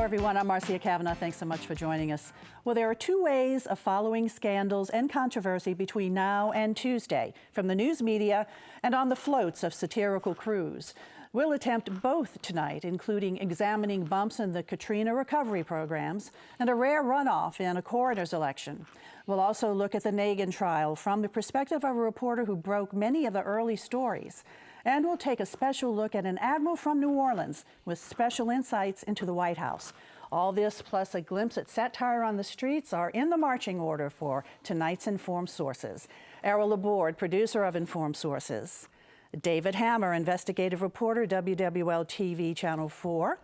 everyone. I'm Marcia Kavanaugh. Thanks so much for joining us. Well, there are two ways of following scandals and controversy between now and Tuesday, from the news media and on the floats of satirical krewes. We'll attempt both tonight, including examining bumps in the Katrina recovery programs and a rare runoff in a coroner's election. We'll also look at the Nagin trial from the perspective of a reporter who broke many of the early stories. And we'll take a special look at an admiral from New Orleans with special insights into the White House. All this, plus a glimpse at satire on the streets, are in the marching order for tonight's Informed Sources. Errol, Laborde, producer of Informed Sources. David Hammer, investigative reporter, WWL-TV Channel 4.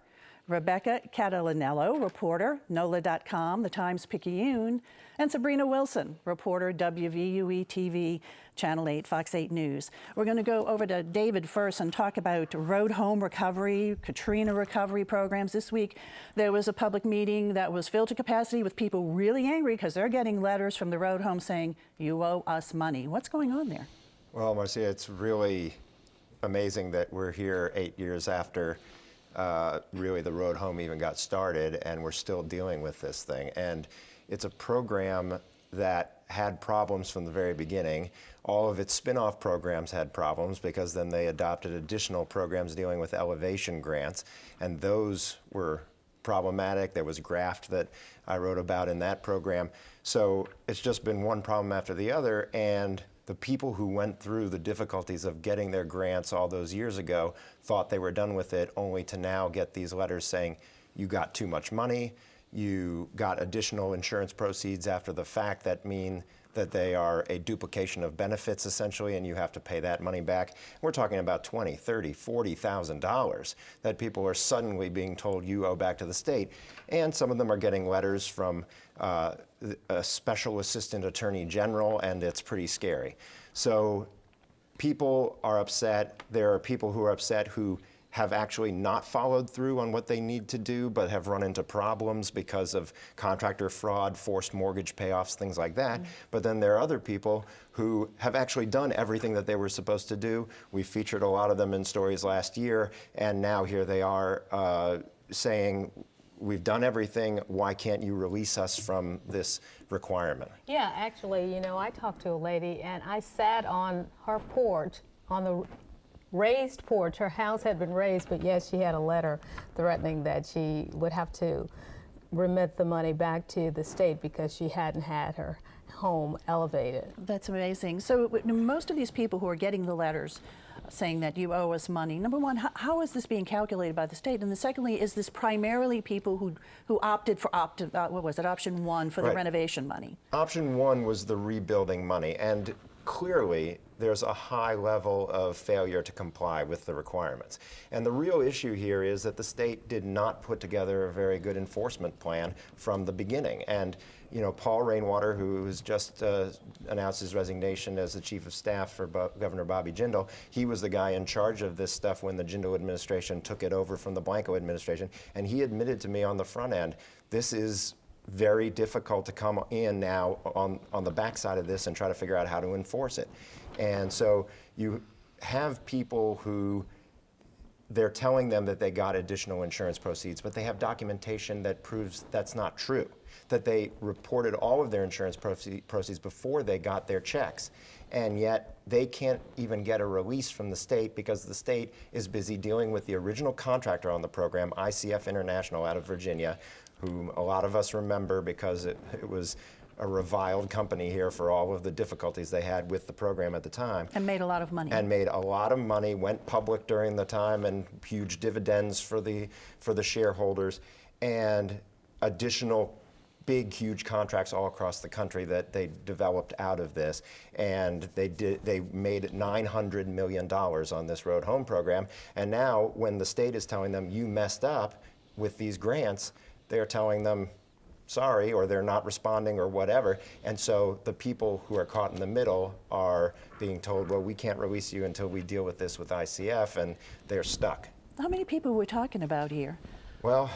Rebecca Catalanello, reporter, NOLA.com, the Times-Picayune. And Sabrina Wilson, reporter, WVUE-TV, Channel 8, Fox 8 News. We're going to go over to David first and talk about road home recovery, Katrina recovery programs. This week, there was a public meeting that was filled to capacity with people really angry because they're getting letters from the road home saying, "You owe us money." What's going on there? Well, Marcia, it's really amazing that we're here 8 years after really the road home even got started, and we're still dealing with this thing. And it's a program that had problems from the very beginning. All of its spin-off programs had problems because then they adopted additional programs dealing with elevation grants, and those were problematic. There was graft that I wrote about in that program. So it's just been one problem after the other, and the people who went through the difficulties of getting their grants all those years ago thought they were done with it, only to now get these letters saying, you got too much money, you got additional insurance proceeds after the fact that mean that they are a duplication of benefits essentially, and you have to pay that money back. We're talking about $20,000, $30,000, $40,000 that people are suddenly being told you owe back to the state. And some of them are getting letters from a special assistant attorney general, and it's pretty scary. So people are upset. There are people who are upset who have actually not followed through on what they need to do, but have run into problems because of contractor fraud, forced mortgage payoffs, things like that. Mm-hmm. But then there are other people who have actually done everything that they were supposed to do. We featured a lot of them in stories last year, and now here they are saying, we've done everything, why can't you release us from this requirement? Yeah, actually, you know, I talked to a lady and I sat on her porch, on the raised porch. Her house had been raised, but yes, she had a letter threatening that she would have to remit the money back to the state because she hadn't had her home elevated. That's amazing. So most of these people who are getting the letters saying that you owe us money, number one, how is this being calculated by the state? And secondly, is this primarily people who opted for what was it, option one for the renovation money? Option one was the rebuilding money, and clearly there's a high level of failure to comply with the requirements. And the real issue here is that the state did not put together a very good enforcement plan from the beginning. And you know, Paul Rainwater, who has just announced his resignation as the chief of staff for Governor Bobby Jindal, he was the guy in charge of this stuff when the Jindal administration took it over from the Blanco administration. And he admitted to me on the front end, this is very difficult to come in now on the backside of this and try to figure out how to enforce it. And so you have people who they're telling them that they got additional insurance proceeds, but they have documentation that proves that's not true, that they reported all of their insurance proceeds before they got their checks. And yet they can't even get a release from the state because the state is busy dealing with the original contractor on the program, ICF International out of Virginia, whom a lot of us remember because it was a reviled company here for all of the difficulties they had with the program at the time. And made a lot of money. And made a lot of money, went public during the time, and huge dividends for the shareholders, and additional big, huge contracts all across the country that they developed out of this. And they made $900 million on this road home program. And now when the state is telling them you messed up with these grants, they're telling them sorry, or they're not responding or whatever. And so the people who are caught in the middle are being told, well, we can't release you until we deal with this with ICF, and they're stuck. How many people are we talking about here? Well,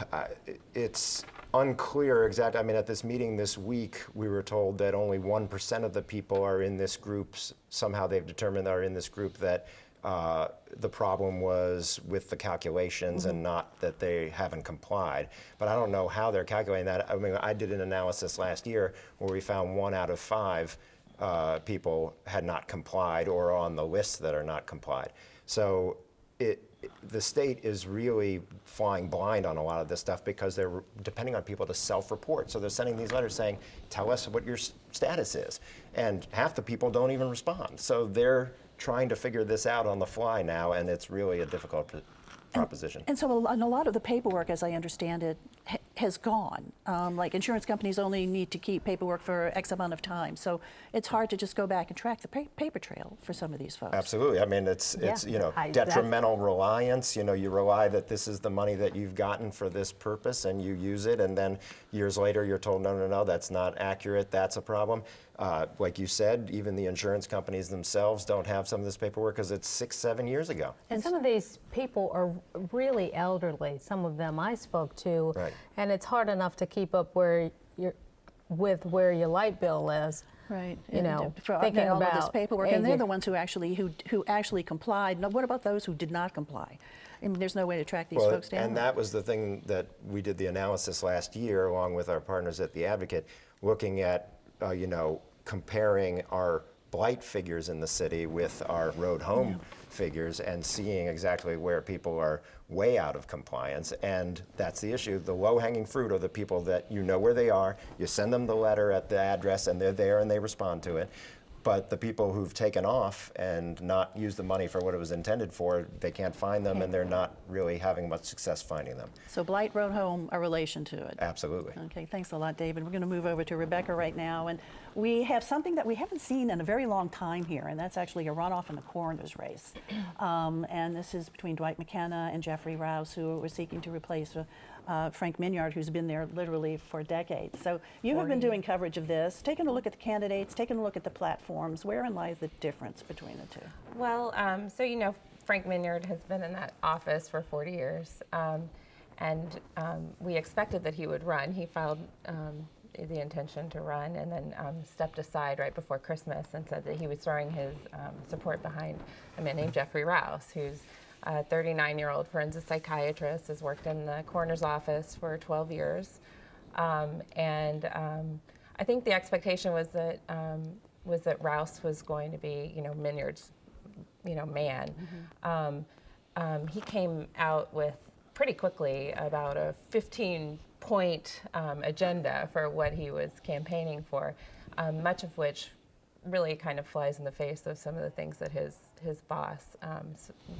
it's unclear exactly. I mean, at this meeting this week, we were told that only 1% of the people are in this group. Somehow they've determined are in this group that the problem was with the calculations and not that they haven't complied. But I don't know how they're calculating that. I mean, I did an analysis last year where we found 1 out of 5 people had not complied or are on the list that are not complied. So the state is really flying blind on a lot of this stuff because they're depending on people to self-report. So they're sending these letters saying, tell us what your status is. And half the people don't even respond. So they're trying to figure this out on the fly now, and it's really a difficult proposition. And so a lot of the paperwork, as I understand it, has gone. Like insurance companies only need to keep paperwork for X amount of time. So it's hard to just go back and track the paper trail for some of these folks. Absolutely. I mean, it's you know, detrimental reliance. You know, you rely that this is the money that you've gotten for this purpose and you use it, and then years later you're told, no, that's not accurate, that's a problem. Like you said, even the insurance companies themselves don't have some of this paperwork because it's 6-7 years ago. And some of these people are really elderly. Some of them I spoke to, right. And it's hard enough to keep up where with where your light bill is. Right. You know, for thinking all about of this paperwork, and they're the ones who actually complied. Now, what about those who did not comply? I mean, there's no way to track these folks down. And that was the thing that we did the analysis last year, along with our partners at the Advocate, looking at you know, comparing our blight figures in the city with our road home figures and seeing exactly where people are way out of compliance. And that's the issue. The low-hanging fruit are the people that you know where they are, you send them the letter at the address and they're there and they respond to it. But the people who've taken off and not used the money for what it was intended for, they can't find them and they're not really having much success finding them. So blight, road home, a relation to it. Absolutely. Okay, thanks a lot, David. We're going to move over to Rebecca right now, and we have something that we haven't seen in a very long time here, and that's actually a runoff in the coroner's race. And this is between Dwight McKenna and Jeffrey Rouse, who are seeking to replace Frank Minyard, who's been there literally for decades. So you have been doing coverage of this, taking a look at the candidates, taking a look at the platforms. Wherein lies the difference between the two? Well, so you know, Frank Minyard has been in that office for 40 years, and we expected that he would run. He filed the intention to run and then stepped aside right before Christmas and said that he was throwing his support behind a man named Jeffrey Rouse, who's a 39-year-old forensic psychiatrist, has worked in the coroner's office for 12 years. I think the expectation was that Rouse was going to be, you know, Minyard's, you know, man. Mm-hmm. He came out with pretty quickly about a 15-point agenda for what he was campaigning for, much of which really kind of flies in the face of some of the things that his boss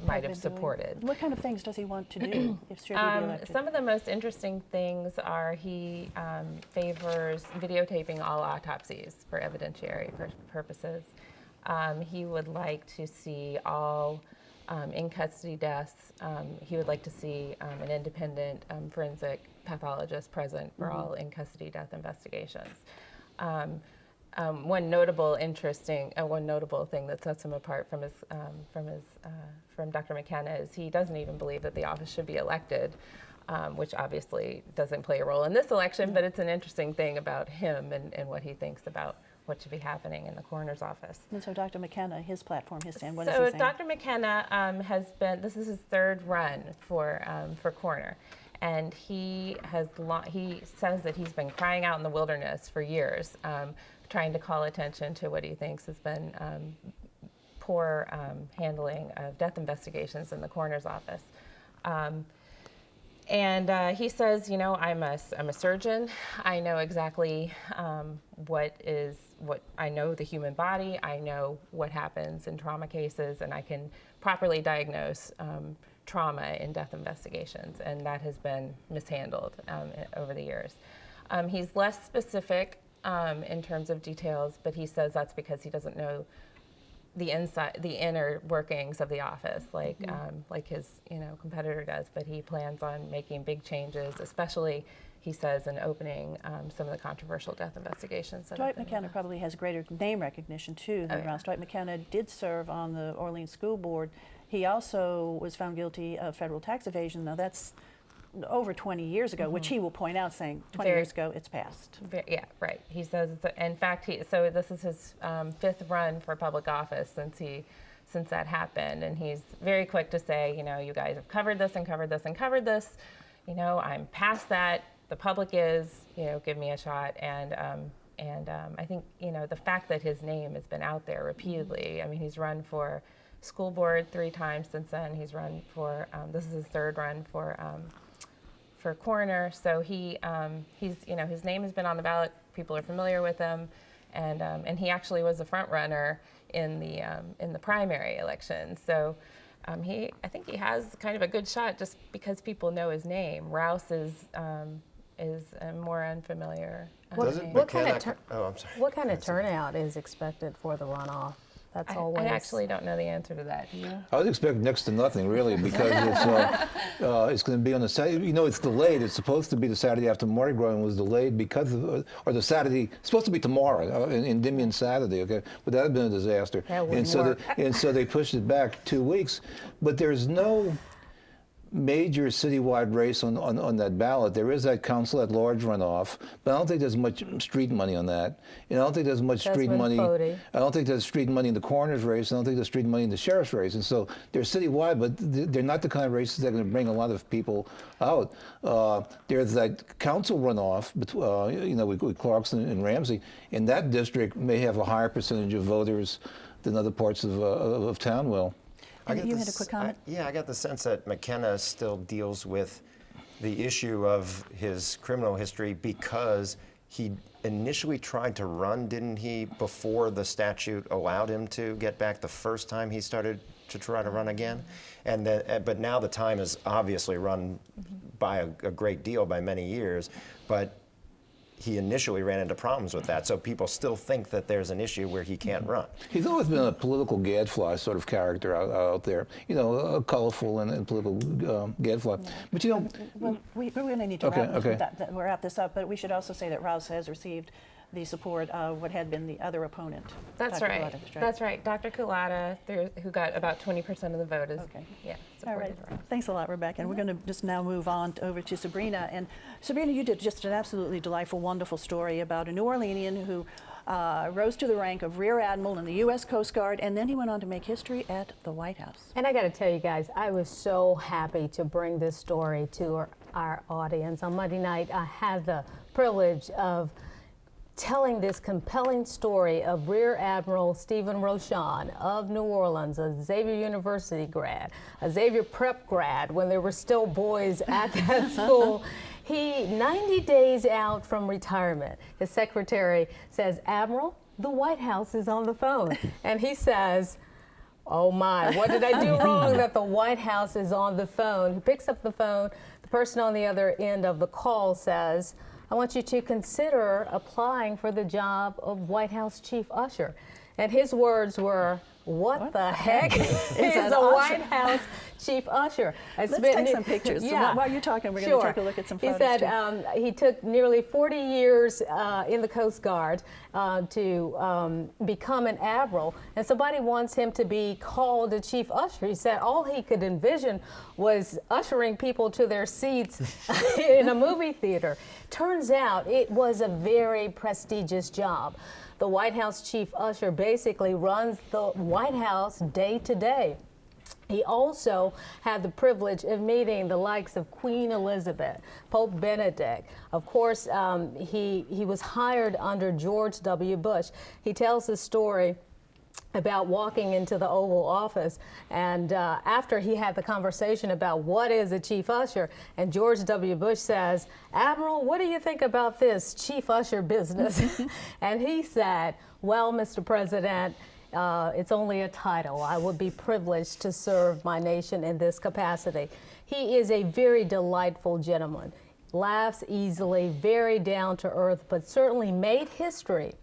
might have supported. What kind of things does he want to do if should he be elected? Some of the most interesting things are he favors videotaping all autopsies for evidentiary purposes. He would like to see all in-custody deaths. He would like to see an independent forensic pathologist present for all in-custody death investigations. One notable thing that sets him apart from Dr. McKenna is he doesn't even believe that the office should be elected, which obviously doesn't play a role in this election, but it's an interesting thing about him and what he thinks about what should be happening in the coroner's office. And so Dr. McKenna, his platform, his stand, what is he saying? So Dr. McKenna this is his third run for coroner. And he says that he's been crying out in the wilderness for years, trying to call attention to what he thinks has been poor handling of death investigations in the coroner's office. He says, you know, I'm a surgeon. I know exactly what I know the human body. I know what happens in trauma cases, and I can properly diagnose trauma in death investigations, and that has been mishandled over the years. He's less specific in terms of details, but he says that's because he doesn't know the inner workings of the office, like his competitor does. But he plans on making big changes, especially, he says, in opening some of the controversial death investigations. Dwight McKenna probably has greater name recognition too than Rouse. Dwight McKenna did serve on the Orleans School Board. He also was found guilty of federal tax evasion. Now that's over 20 years ago, which he will point out, saying 20 years ago it's passed. Yeah, right. He says, in fact, so this is his fifth run for public office since he since that happened. And he's very quick to say, you know, you guys have covered this and covered this and covered this. You know, I'm past that. The public is, you know, give me a shot. And I think, you know, the fact that his name has been out there repeatedly. I mean, he's run for school board 3 times since then. He's run for, this is his 3rd run for coroner. So he's, you know, his name has been on the ballot. People are familiar with him. And he actually was a front runner in the primary election. So I think he has kind of a good shot just because people know his name. Rouse is a more unfamiliar name. What kind of I'm sorry. What kind of turnout is expected for the runoff? That's always. I actually don't know the answer to that. Do you? I would expect next to nothing, really, because it's going to be on the Saturday. You know, it's delayed. It's supposed to be the Saturday after Mardi Gras, and was delayed because of, or the Saturday. It's supposed to be tomorrow, Endymion Saturday. Okay, but that had been a disaster. That wouldn't work. And so they pushed it back 2 weeks. But there's no major citywide race on that ballot. There is that council at large runoff, but I don't think there's much street money on that. And I don't think there's much street money. I don't think there's street money in the coroner's race. I don't think there's street money in the sheriff's race. And so they're citywide, but they're not the kind of races that are going to bring a lot of people out. There's that council runoff, you know, with Clarkson and Ramsey, and that district may have a higher percentage of voters than other parts of town will. You had a quick comment? I got the sense that McKenna still deals with the issue of his criminal history because he initially tried to run, didn't he, before the statute allowed him to get back the first time he started to try to run again? And then, but now the time is obviously run by a great deal, by many years, but he initially ran into problems with that, so people still think that there's an issue where he can't run. He's always been a political gadfly sort of character out there, you know, colorful and political gadfly. But you know, well, we're going to need to wrap this up, but we should also say that Rouse has received the support of what had been the other opponent. That's Dr. right. Cullata, That's right. Dr. Cullata, who got about 20% of the vote, is all right. Thanks a lot, Rebecca. And we're going to just now move on over to Sabrina. And Sabrina, you did just an absolutely delightful, wonderful story about a New Orleanian who rose to the rank of Rear Admiral in the U.S. Coast Guard, and then he went on to make history at the White House. And I got to tell you guys, I was so happy to bring this story to our audience. On Monday night, I had the privilege of telling this compelling story of Rear Admiral Stephen Rochon of New Orleans, a Xavier University grad, a Xavier Prep grad when there were still boys at that school. He, 90 days out from retirement, his secretary says, "Admiral, the White House is on the phone." And he says, "Oh my, what did I do wrong that the White House is on the phone?" He picks up the phone. The person on the other end of the call says, "I want you to consider applying for the job of White House Chief Usher." And his words were, what the heck is a White House Chief Usher? Let's take some pictures. Yeah. So while you're talking, we're going to take a look at some photos. He said he took nearly 40 years in the Coast Guard to become an admiral, and somebody wants him to be called a Chief Usher. He said all he could envision was ushering people to their seats in a movie theater. Turns out it was a very prestigious job. The White House Chief Usher basically runs the White House day to day. He also had the privilege of meeting the likes of Queen Elizabeth, Pope Benedict. Of course, he was hired under George W. Bush. He tells the story about walking into the Oval Office, and after he had the conversation about what is a Chief Usher, and George W. Bush says, "Admiral, what do you think about this Chief Usher business?" And he said, "Well, Mr. President, it's only a title. I would be privileged to serve my nation in this capacity." He is a very delightful gentleman, laughs easily, very down to earth, but certainly made history,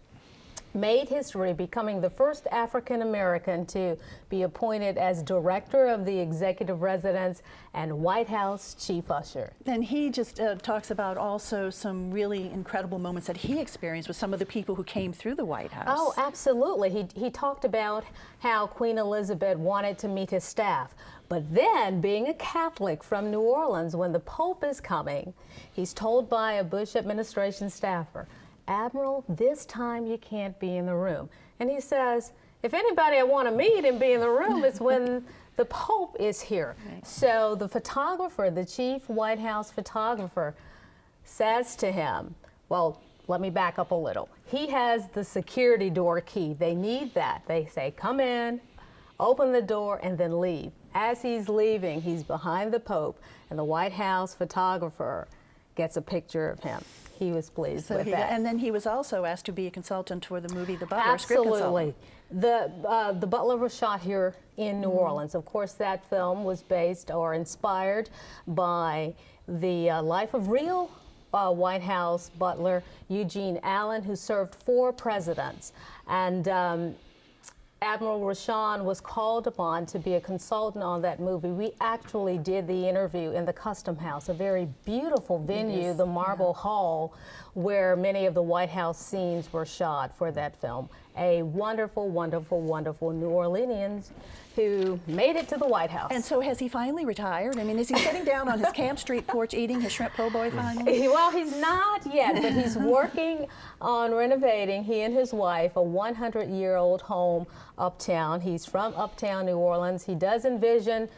becoming the first African American to be appointed as Director of the Executive Residence and White House Chief Usher. And he just talks about also some really incredible moments that he experienced with some of the people who came through the White House. Oh, absolutely. He talked about how Queen Elizabeth wanted to meet his staff. But then, being a Catholic from New Orleans, when the Pope is coming, he's told by a Bush administration staffer, "Admiral, this time you can't be in the room." And he says, if anybody I want to meet and be in the room, it's when the Pope is here. Right. So the photographer, the chief White House photographer, says to him, well, let me back up a little. He has the security door key. They need that. They say, come in, open the door, and then leave. As he's leaving, he's behind the Pope, and the White House photographer gets a picture of him. He was pleased with that. And then he was also asked to be a consultant for the movie The Butler. Absolutely. The Butler was shot here in New Orleans. Of course, that film was based or inspired by the life of real White House butler Eugene Allen, who served 4 presidents. And Admiral Rashawn was called upon to be a consultant on that movie. We actually did the interview in the Custom House, a very beautiful venue, the Marble Hall, where many of the White House scenes were shot for that film. A wonderful, wonderful, wonderful New Orleanian who made it to the White House. And so has he finally retired? I mean, is he sitting down on his Camp Street porch eating his shrimp po' boy finally? Well, he's not yet, but he's working on renovating, he and his wife, a 100-year-old home uptown. He's from uptown New Orleans. He does envision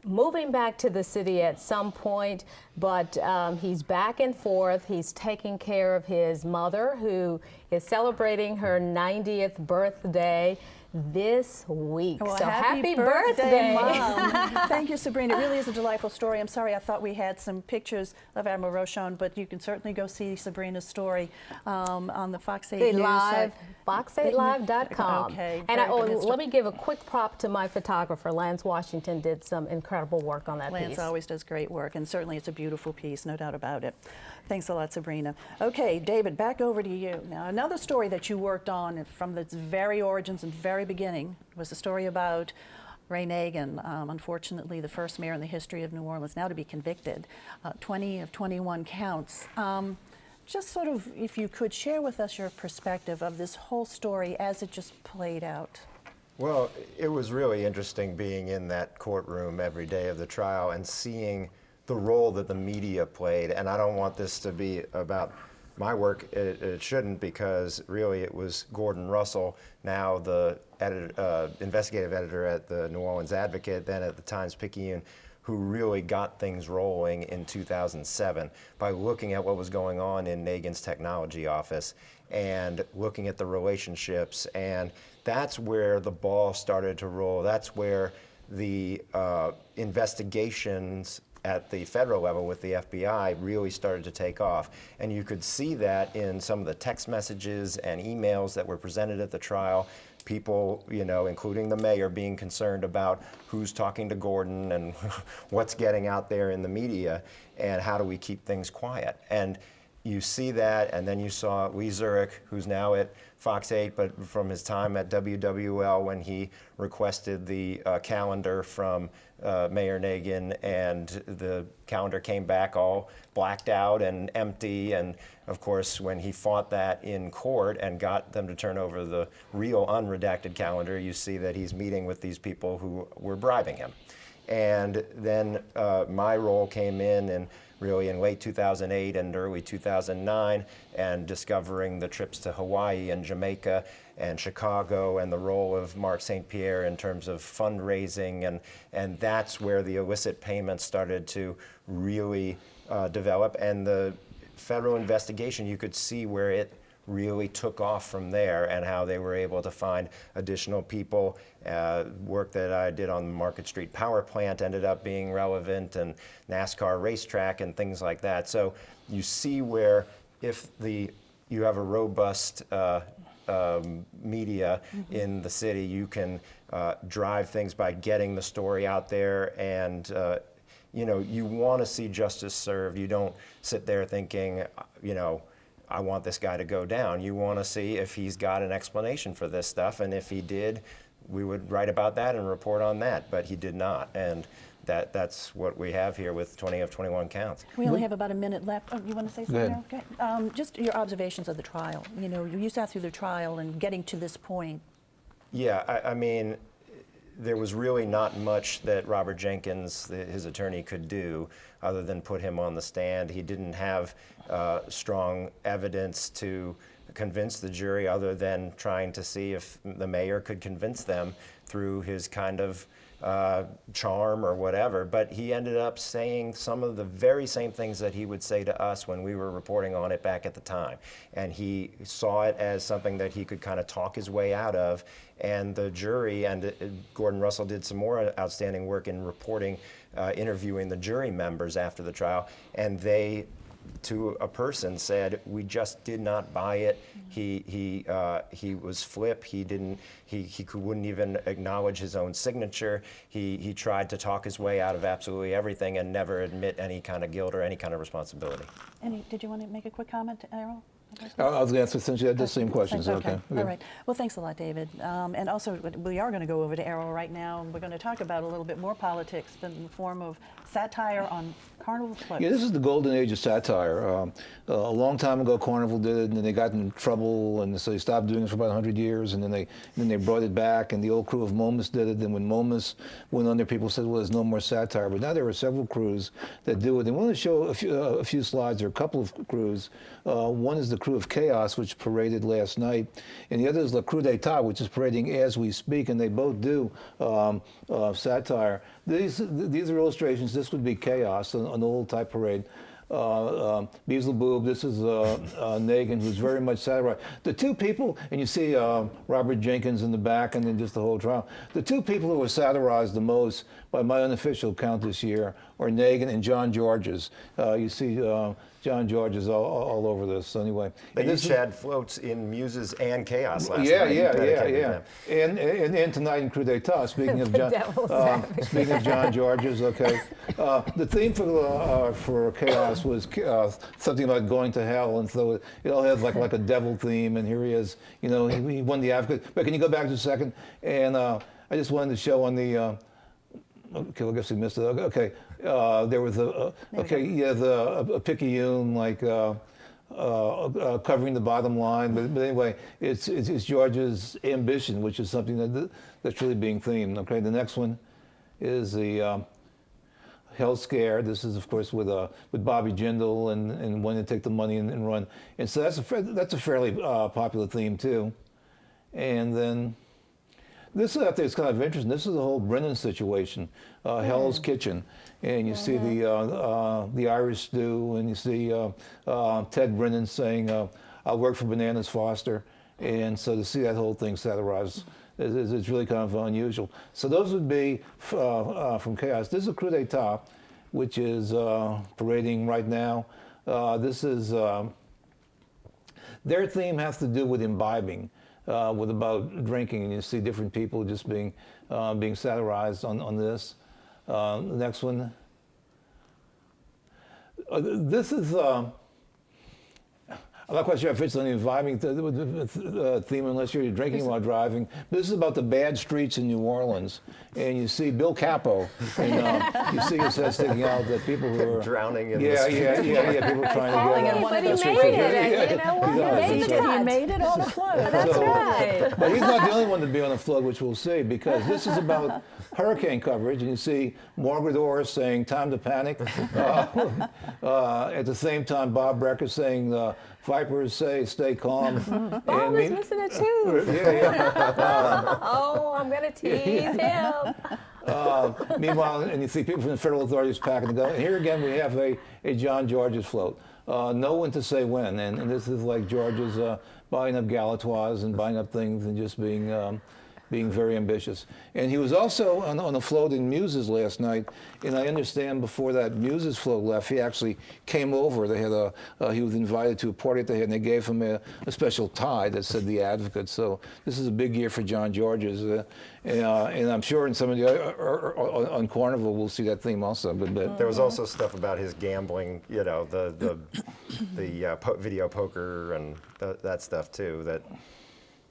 moving back to the city at some point, but he's back and forth. He's taking care of his mother, who is celebrating her 90th birthday this week. Well, so happy birthday, Mom. Thank you, Sabrina. It really is a delightful story. I'm sorry, I thought we had some pictures of Admiral Rochon, but you can certainly go see Sabrina's story on the Fox 8 News Live, fox8live.com. Okay. And let me give a quick prop to my photographer. Lance Washington did some incredible work on that piece. Lance always does great work, and certainly it's a beautiful piece, no doubt about it. Thanks a lot, Sabrina. Okay, David, back over to you. Now, another story that you worked on from the very origins and very beginning was the story about Ray Nagin, unfortunately the first mayor in the history of New Orleans, now to be convicted, 20 of 21 counts. Just sort of, if you could share with us your perspective of this whole story as it just played out. Well, it was really interesting being in that courtroom every day of the trial and seeing the role that the media played. And I don't want this to be about my work. It shouldn't, because really it was Gordon Russell, now the investigative editor at the New Orleans Advocate, then at the Times-Picayune, who really got things rolling in 2007 by looking at what was going on in Nagin's technology office and looking at the relationships. And that's where the ball started to roll. That's where the investigations at the federal level with the FBI really started to take off. And you could see that in some of the text messages and emails that were presented at the trial. People, you know, including the mayor, being concerned about who's talking to Gordon and what's getting out there in the media and how do we keep things quiet. And you see that, and then you saw Lee Zurich, who's now at Fox 8, but from his time at WWL when he requested the calendar from Mayor Nagin, and the calendar came back all blacked out and empty. And of course, when he fought that in court and got them to turn over the real unredacted calendar, you see that he's meeting with these people who were bribing him. And then my role came in, and really in late 2008 and early 2009, and discovering the trips to Hawaii and Jamaica and Chicago and the role of Mark St. Pierre in terms of fundraising, and that's where the illicit payments started to really develop. And the federal investigation, you could see where it really took off from there, and how they were able to find additional people. Work that I did on the Market Street power plant ended up being relevant, and NASCAR racetrack and things like that. So you see where if you have a robust media in the city, you can drive things by getting the story out there. And you know, you want to see justice served. You don't sit there thinking, you know, I want this guy to go down. You want to see if he's got an explanation for this stuff, and if he did, we would write about that and report on that, but he did not. And that's what we have here with 20 of 21 counts. We only have about a minute left. Oh, you want to say something? Okay. Just your observations of the trial. You know, you sat through the trial and getting to this point. Yeah, I mean, there was really not much that Robert Jenkins, his attorney, could do other than put him on the stand. He didn't have strong evidence to convince the jury other than trying to see if the mayor could convince them through his kind of charm or whatever. But he ended up saying some of the very same things that he would say to us when we were reporting on it back at the time. And he saw it as something that he could kind of talk his way out of. And the jury, and Gordon Russell did some more outstanding work in reporting, interviewing the jury members after the trial, and they, to a person, said, we just did not buy it. He was flip. He wouldn't even acknowledge his own signature. He tried to talk his way out of absolutely everything and never admit any kind of guilt or any kind of responsibility. Did you want to make a quick comment, Errol? I was going to answer since you had the same questions. Okay. All right. Well, thanks a lot, David. And also, we are going to go over to Errol right now, and we're going to talk about a little bit more politics, but in the form of satire on carnival floats. Yeah, this is the golden age of satire. A long time ago, Carnival did it, and then they got in trouble, and so they stopped doing it for about 100 years, and then they brought it back, and the old crew of Momus did it. Then when Momus went under, people said, well, there's no more satire. But now there are several crews that do it. And we want to show a few slides, or a couple of crews. One is the crew of Chaos, which paraded last night, and the other is the Crew d'Etat, which is parading as we speak, and they both do satire. These are illustrations. This would be Chaos, an old type parade. Beelzebub, this is Nagin, who's very much satirized. The two people, and you see Robert Jenkins in the back, and then just the whole trial. The two people who were satirized the most, by my unofficial count this year, are Nagin and John Georges. You see John Georges all over this. So anyway, They each had floats in Muses and Chaos last night. Yeah. And tonight in Crew d'Etat. Speaking of John Georges, okay. The theme for Chaos was something about going to hell, and so it all has like a devil theme. And here he is. You know, he won the Advocate. But can you go back just a second? And I just wanted to show on the. Okay, well, I guess we missed it. Okay, there was a Picayune, like covering the bottom line. But anyway, it's George's ambition, which is something that's really being themed. Okay, the next one is the Hell Scare. This is, of course, with Bobby Jindal and wanting to take the money and run. And so that's a fairly popular theme too. And then. This I think is kind of interesting. This is the whole Brennan situation, Hell's Kitchen, and you see the Irish stew, and you see Ted Brennan saying, "I'll work for Bananas Foster," and so to see that whole thing satirized is really kind of unusual. So those would be from Chaos. This is a Crew d'Etat, which is parading right now. This is their theme has to do with imbibing. With about drinking, and you see different people just being satirized on this. The next one. This is. I'm not quite sure if it's an imbibing theme unless you're drinking while driving. This is about the bad streets in New Orleans, and you see Bill Capo, and you see his head sticking out. That people who are drowning in the street. People trying to get But he made it. You know what? He made it on a float. That's right. But he's not the only one to be on a float, which we'll see, because this is about hurricane coverage, and you see Margaret Orr saying "Time to Panic." At the same time, Bob Brecker saying Vipers say "Stay calm." Bob is missing a tooth. Oh, I'm gonna tease him. Meanwhile, and you see people from the federal authorities packing to go. And here again, we have a John Georges float. No one to say when, and this is like Georges buying up Galatoirs and buying up things and just being very ambitious. And he was also on a float in Muses last night, and I understand before that Muses float left, he actually came over. They had he was invited to a party that they had, and they gave him a special tie that said The Advocate. So this is a big year for John Georges, and I'm sure in some of the on Carnival we'll see that theme also. But there was also stuff about his gambling, you know, the video poker and that stuff too that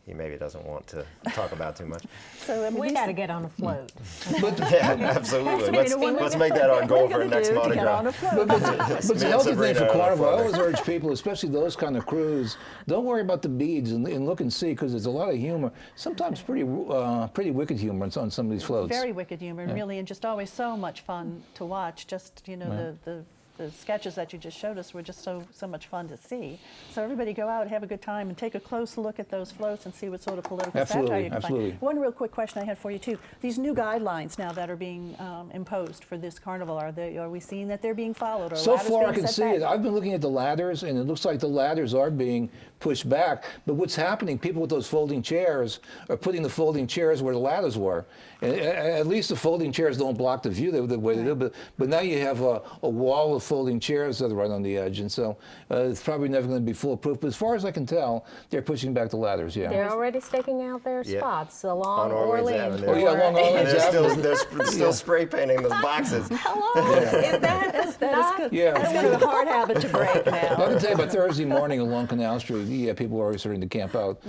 he maybe doesn't want to talk about too much. So we got to get on a float. Yeah, absolutely. Let's make that our goal for next Mardi Gras. But the healthy thing for Carnival, I always urge people, especially those kind of crews, don't worry about the beads and look and see, because there's a lot of humor, sometimes pretty wicked humor on some of these floats. Very wicked humor, really, and just always so much fun to watch. Just, you know, the the sketches that you just showed us were just so much fun to see. So everybody go out, have a good time, and take a close look at those floats and see what sort of political satire you can Absolutely. find. One real quick question I had for you too. These new guidelines now that are being imposed for this carnival, are we seeing that they're being followed? Or So ladders far, I being can set see back? it. I've been looking at the ladders, and it looks like the ladders are being pushed back. But what's happening, people with those folding chairs are putting the folding chairs where the ladders were. And at least the folding chairs don't block the view the way they do. But now you have a wall of folding chairs that are right on the edge. And so it's probably never going to be foolproof. But as far as I can tell, they're pushing back the ladders, yeah. They're already staking out their Yeah. spots along On Orleans Orleans. Avenue. Oh, yeah, along And Orleans they're still spray painting those boxes. Hello, is that That is good. Yeah. That's kind of a hard habit to break I now. can tell you, by Thursday morning along Canal Street, yeah, people are already starting to camp out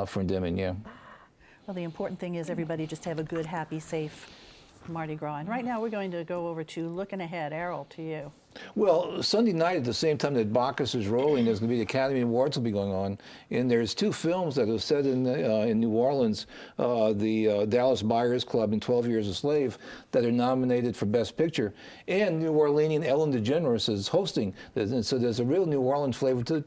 for Endymion, yeah. Well, the important thing is everybody just have a good, happy, safe Mardi Gras. And right now we're going to go over to Looking Ahead. Errol, to you. Well, Sunday night at the same time that Bacchus is rolling, there's going to be the Academy Awards will be going on, and there's two films that are set in New Orleans, the Dallas Buyers Club and 12 Years a Slave, that are nominated for Best Picture, and New Orleanian Ellen DeGeneres is hosting. And so there's a real New Orleans flavor to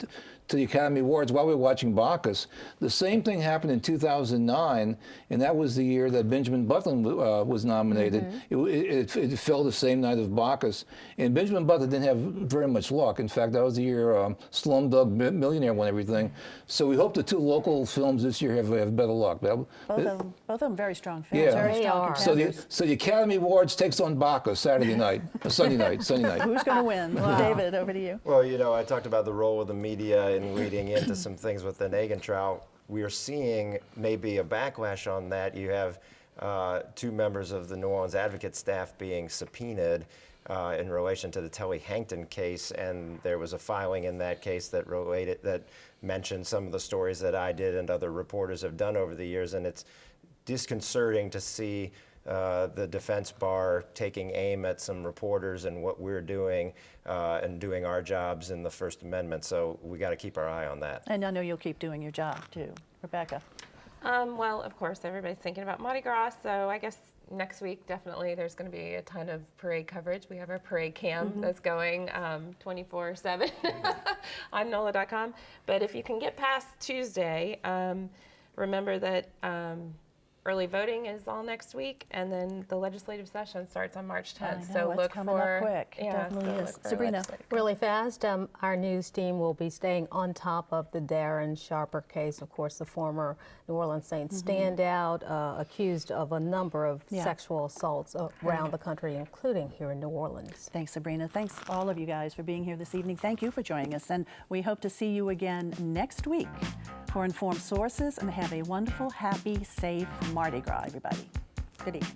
the Academy Awards while we're watching Bacchus. The same thing happened in 2009, and that was the year that Benjamin Button was nominated. It fell the same night of Bacchus, and Benjamin Button didn't have very much luck. In fact, that was the year Slumdog Millionaire won everything. So we hope the two local films this year have better luck. Both of them very strong films. Yeah. Very They strong are. contenders. So the Academy Awards takes on Bacchus Sunday night. Who's going to win? David, over to you. Well, you know, I talked about the role of the media in leading into some things with the Nagin trial. We are seeing maybe a backlash on that. You have two members of the New Orleans Advocate staff being subpoenaed in relation to the Telly Hankton case, and there was a filing in that case that mentioned some of the stories that I did and other reporters have done over the years, and it's disconcerting to see the defense bar taking aim at some reporters and what we're doing and doing our jobs in the First Amendment. So we got to keep our eye on that. And I know you'll keep doing your job too. Rebecca. Well, of course, everybody's thinking about Mardi Gras, so I guess next week, definitely, there's going to be a ton of parade coverage. We have our parade cam that's going 24/7 on NOLA.com. But if you can get past Tuesday, remember that early voting is all next week, and then the legislative session starts on March 10th. I know, so it's look coming for up quick. It yeah, definitely so is. look for Sabrina. legislative Really fast, our news team will be staying on top of the Darren Sharper case. Of course, the former New Orleans Saints standout, accused of a number of sexual assaults around the country, including here in New Orleans. Thanks, Sabrina. Thanks, all of you guys, for being here this evening. Thank you for joining us, and we hope to see you again next week for Informed Sources, and have a wonderful, happy, safe Mardi Gras, everybody. Good evening.